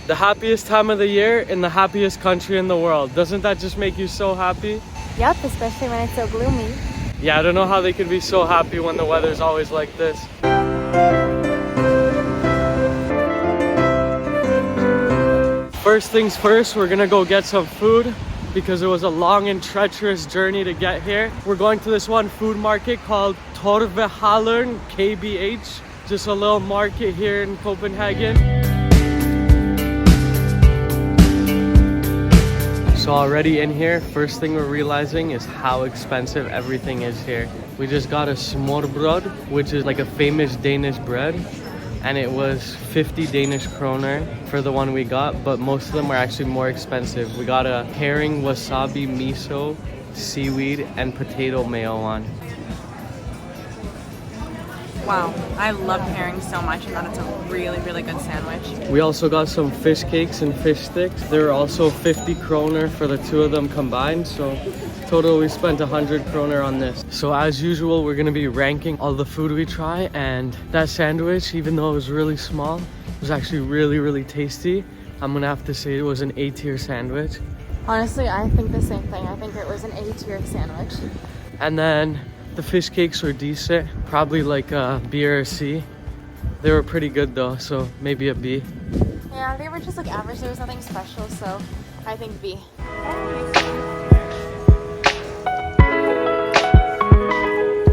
The happiest time of the year in the happiest country in the world. Doesn't that just make you so happy? Yep, especially when it's so gloomy. Yeah, I don't know how they could be so happy when the weather's always like this. First things first, we're gonna go get some food because it was a long and treacherous journey to get here. We're going to this one food market called Torvehallen, KBH. Just a little market here in Copenhagen. So already in here, first thing we're realizing is how expensive everything is here. We just got a smørrebrød, which is like a famous Danish bread. And it was 50 Danish kroner for the one we got, but most of them were actually more expensive. We got a herring, wasabi, miso, seaweed, and potato mayo one. Wow, I love herring so much, and that it's a really, really good sandwich. We also got some fish cakes and fish sticks. They were also 50 kroner for the two of them combined, so total we spent 100 kroner on this. So as usual, we're gonna be ranking all the food we try, and that sandwich, even though it was really small, was actually really, really tasty. I'm gonna have to say it was an A-tier sandwich. Honestly, I think the same thing. I think it was an A-tier sandwich. And then the fish cakes were decent, probably like a B or a C. They were pretty good though, so maybe a B. Yeah, they were just like average. There was nothing special, so I think B.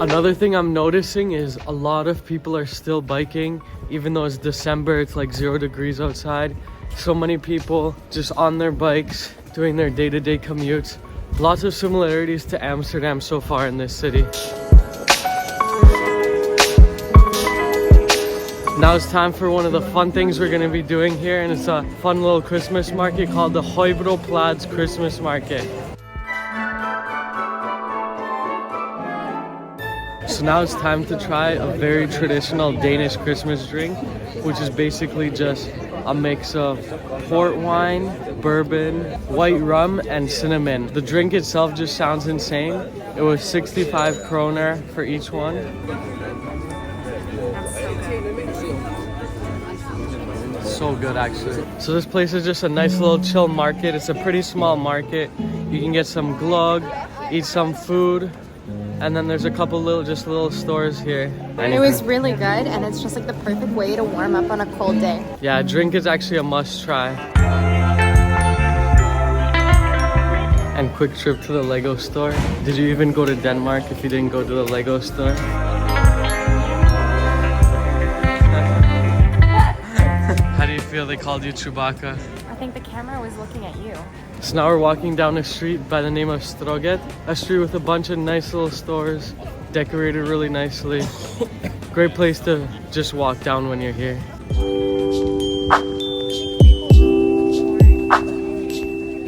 Another thing I'm noticing is a lot of people are still biking. Even though it's December, it's like 0 degrees outside. So many people just on their bikes, doing their day-to-day commutes. Lots of similarities to Amsterdam so far in this city. Now it's time for one of the fun things we're going to be doing here, and it's a fun little Christmas market called the Højbroplads Christmas Market. So now it's time to try a very traditional Danish Christmas drink, which is basically just a mix of port wine, bourbon, white rum, and cinnamon. The drink itself just sounds insane. It was 65 kroner for each one. So good actually. So this place is just a nice little chill market. It's a pretty small market. You can get some gløgg, eat some food, and then there's a couple little stores here. And it was really good, and it's just like the perfect way to warm up on a cold day. Yeah, drink is actually a must try. And quick trip to the Lego store. Did you even go to Denmark if you didn't go to the Lego store? How do you feel they called you Chewbacca? I think the camera was looking at you. So now we're walking down a street by the name of Strøget, a street with a bunch of nice little stores, decorated really nicely. Great place to just walk down when you're here.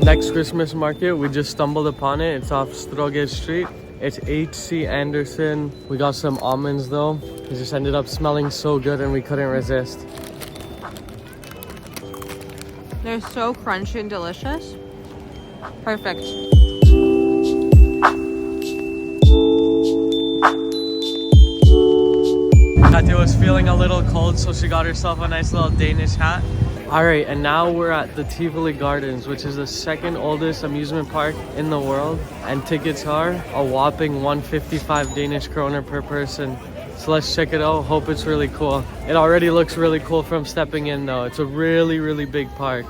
Next Christmas market, we just stumbled upon it. It's off Strøget Street. It's H.C. Andersen. We got some almonds though. It just ended up smelling so good and we couldn't resist. They're so crunchy and delicious. Perfect. Katya was feeling a little cold, so she got herself a nice little Danish hat. All right, and now we're at the Tivoli Gardens, which is the second oldest amusement park in the world. And tickets are a whopping 155 Danish kroner per person. So let's check it out. Hope it's really cool. It already looks really cool from stepping in though. It's a really, really big park.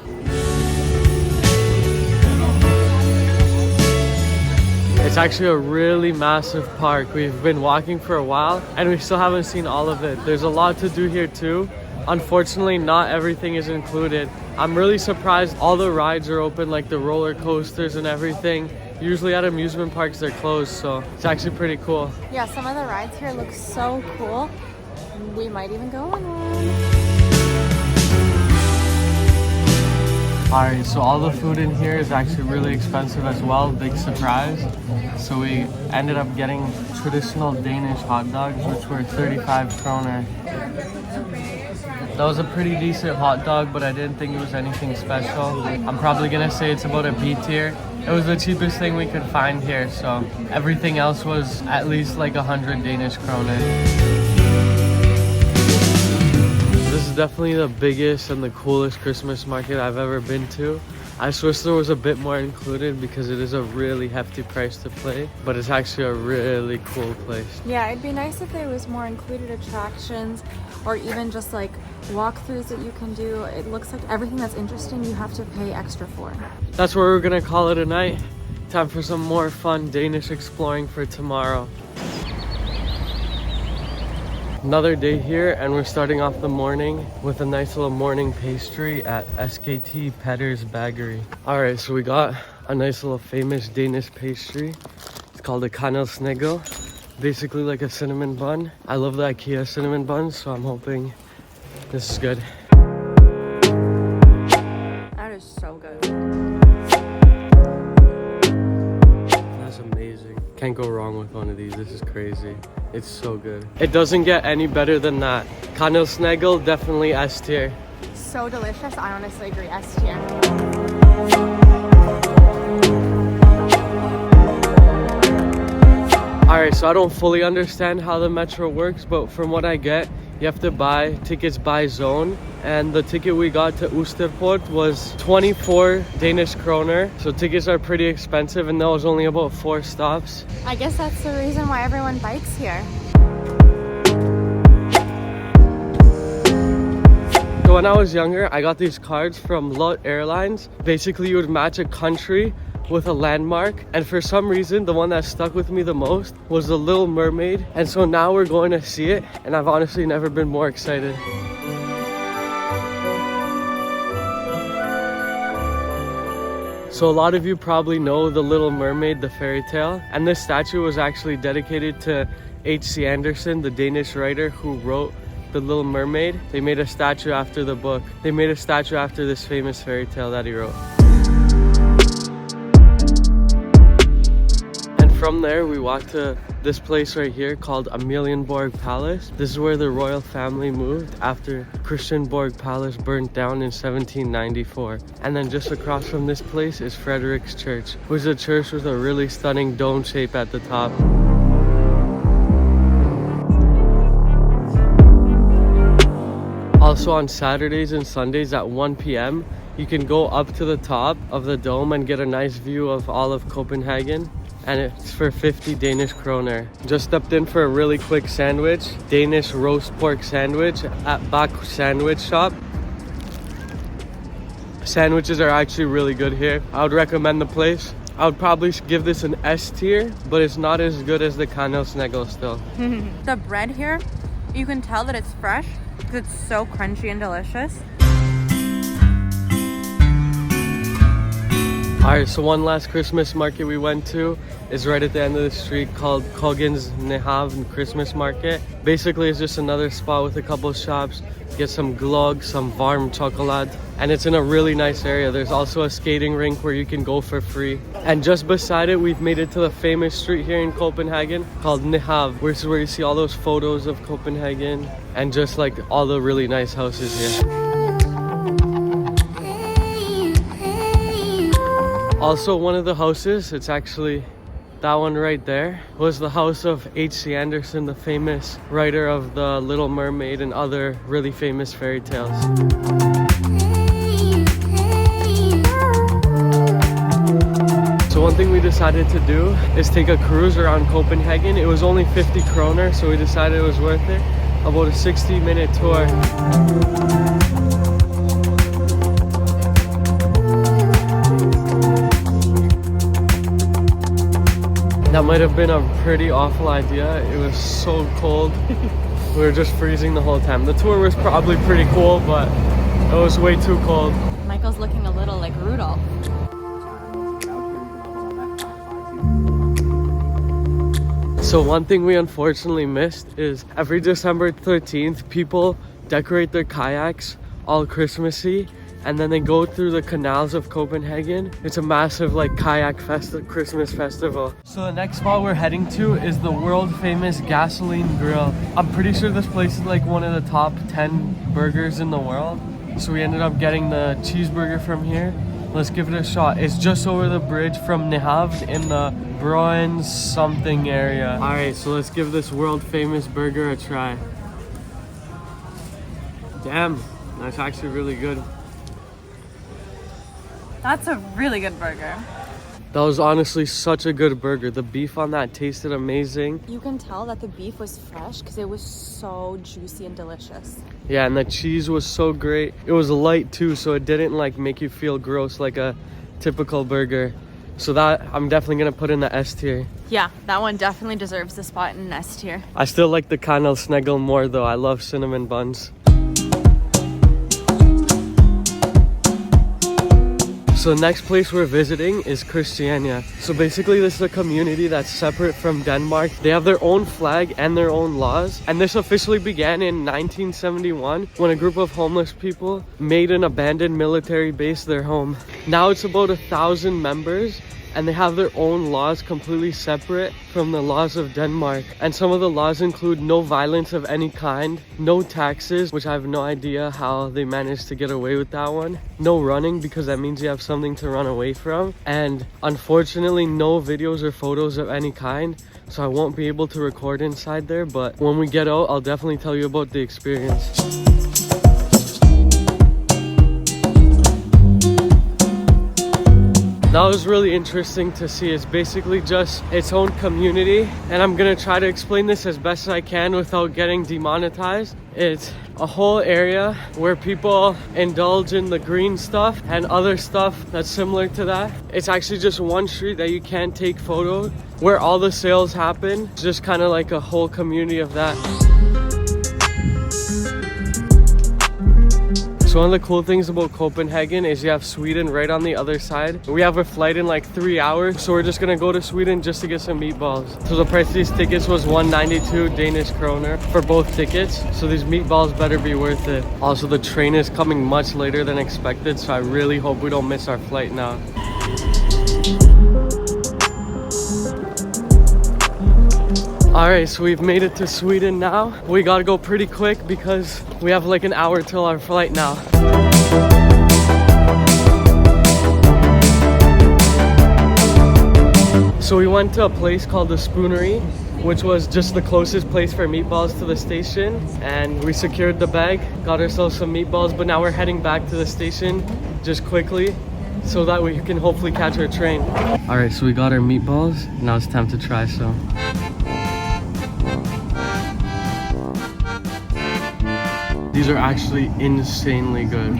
It's actually a really massive park. We've been walking for a while and we still haven't seen all of it. There's a lot to do here too. Unfortunately, not everything is included. I'm really surprised all the rides are open, like the roller coasters and everything. Usually at amusement parks they're closed, so it's actually pretty cool. Yeah, some of the rides here look so cool. We might even go on one. Alright, so all the food in here is actually really expensive as well, big surprise. So we ended up getting traditional Danish hot dogs, which were 35 kroner. That was a pretty decent hot dog, but I didn't think it was anything special. I'm probably gonna say it's about a B tier. It was the cheapest thing we could find here, so everything else was at least like 100 Danish kroner. This is is definitely the biggest and the coolest Christmas market I've ever been to. I just wish there was a bit more included because it is a really hefty price to pay, but it's actually a really cool place. Yeah, it'd be nice if there was more included attractions or even just like walkthroughs that you can do. It looks like everything that's interesting you have to pay extra for. That's where we're gonna call it a night. Time for some more fun Danish exploring for tomorrow. Another day here, and we're starting off the morning with a nice little morning pastry at SKT Petter's Bakery. Alright, so we got a nice little famous Danish pastry. It's called a kanelsnegel. Basically like a cinnamon bun. I love the IKEA cinnamon buns, so I'm hoping this is good. That is so good. That's amazing. Can't go wrong with one of these. This is crazy. It's so good. It doesn't get any better than that. Kanelsnegel, definitely S tier. So delicious. I honestly agree. S tier. Alright, so I don't fully understand how the metro works, but from what I get, you have to buy tickets by zone. And the ticket we got to Oosterpoort was 24 Danish kroner. So tickets are pretty expensive, and that was only about 4 stops. I guess that's the reason why everyone bikes here. So when I was younger, I got these cards from Lot Airlines. Basically, you would match a country with a landmark, and for some reason the one that stuck with me the most was the Little Mermaid, and so now we're going to see it, and I've honestly never been more excited. So a lot of you probably know the Little Mermaid, the fairy tale, and this statue was actually dedicated to H.C. Andersen, the Danish writer who wrote The Little Mermaid. They made a statue after the book. They made a statue after this famous fairy tale that he wrote. From there, we walked to this place right here called Amalienborg Palace. This is where the royal family moved after Christianborg Palace burnt down in 1794. And then just across from this place is Frederick's Church, which is a church with a really stunning dome shape at the top. Also on Saturdays and Sundays at 1 p.m, you can go up to the top of the dome and get a nice view of all of Copenhagen. And it's for 50 Danish kroner. Just stepped in for a really quick sandwich, Danish roast pork sandwich at Bak Sandwich Shop. Sandwiches are actually really good here. I would recommend the place. I would probably give this an S tier, but it's not as good as the kanelsnegel still. The bread here, you can tell that it's fresh because it's so crunchy and delicious. Alright, so one last Christmas market we went to is right at the end of the street called Kogens Nehavn Christmas Market. Basically, it's just another spot with a couple shops. Get some glögg, some varm chocolate, and it's in a really nice area. There's also a skating rink where you can go for free. And just beside it, we've made it to the famous street here in Copenhagen called Nehav, which is where you see all those photos of Copenhagen and just like all the really nice houses here. Also, one of the houses, it's actually that one right there, was the house of H.C. Andersen, the famous writer of The Little Mermaid and other really famous fairy tales. So one thing we decided to do is take a cruise around Copenhagen. It was only 50 kroner, so we decided it was worth it. About a 60-minute tour. That might have been a pretty awful idea. It was so cold. We were just freezing the whole time. The tour was probably pretty cool, but it was way too cold. Michael's looking a little like Rudolph. So one thing we unfortunately missed is every December 13th, people decorate their kayaks all Christmassy, and then they go through the canals of Copenhagen. It's a massive like kayak Christmas festival. So the next spot we're heading to is the world famous gasoline grill. I'm pretty sure this place is like one of the top 10 burgers in the world. So we ended up getting the cheeseburger from here. Let's give it a shot. It's just over the bridge from Nehavn in the Broen something area. Alright, so let's give this world famous burger a try. Damn, that's actually really good. That's a really good burger. That was honestly such a good burger. The beef on that tasted amazing. You can tell that the beef was fresh because it was so juicy and delicious. Yeah, and the cheese was so great. It was light too, so it didn't like make you feel gross like a typical burger. So that I'm definitely gonna put in the S tier. Yeah, that one definitely deserves the spot in S tier. I still like the MICHALLACZNY more though. I love cinnamon buns. So the next place we're visiting is Christiania. So basically this is a community that's separate from Denmark. They have their own flag and their own laws. And this officially began in 1971 when a group of homeless people made an abandoned military base their home. Now it's about 1,000 members and they have their own laws completely separate from the laws of Denmark. And some of the laws include no violence of any kind, no taxes, which I have no idea how they managed to get away with that one, no running because that means you have something to run away from, and unfortunately no videos or photos of any kind. So I won't be able to record inside there, but when we get out, I'll definitely tell you about the experience. That was really interesting to see. It's basically just its own community, and I'm gonna try to explain this as best as I can without getting demonetized. It's a whole area where people indulge in the green stuff and other stuff that's similar to that. It's actually just one street that you can't take photos where all the sales happen. It's just kind of like a whole community of that. So one of the cool things about Copenhagen is you have Sweden right on the other side. We have a flight in like 3 hours, so we're just gonna go to Sweden just to get some meatballs. So the price of these tickets was 192 Danish kroner for both tickets. So these meatballs better be worth it. Also, the train is coming much later than expected, so I really hope we don't miss our flight now. Alright, so we've made it to Sweden now. We gotta go pretty quick because we have like an hour till our flight now. So we went to a place called the Spoonery, which was just the closest place for meatballs to the station. And we secured the bag, got ourselves some meatballs, but now we're heading back to the station just quickly so that we can hopefully catch our train. Alright, so we got our meatballs. Now it's time to try some. These are actually insanely good.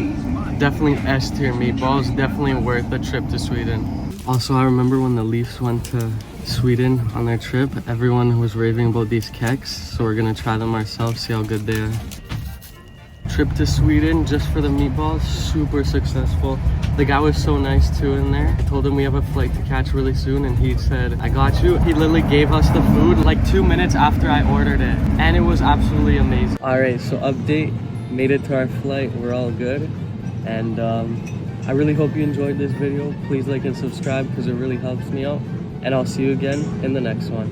Definitely S tier meatballs, definitely worth the trip to Sweden. Also, I remember when the Leafs went to Sweden on their trip, everyone was raving about these keks, so we're gonna try them ourselves, see how good they are. Trip to Sweden just for the meatballs, super successful. The guy was so nice too in there. I told him we have a flight to catch really soon and he said, I got you. He literally gave us the food like 2 minutes after I ordered it. And it was absolutely amazing. Alright, so update, made it to our flight. We're all good. And I really hope you enjoyed this video. Please like and subscribe because it really helps me out. And I'll see you again in the next one.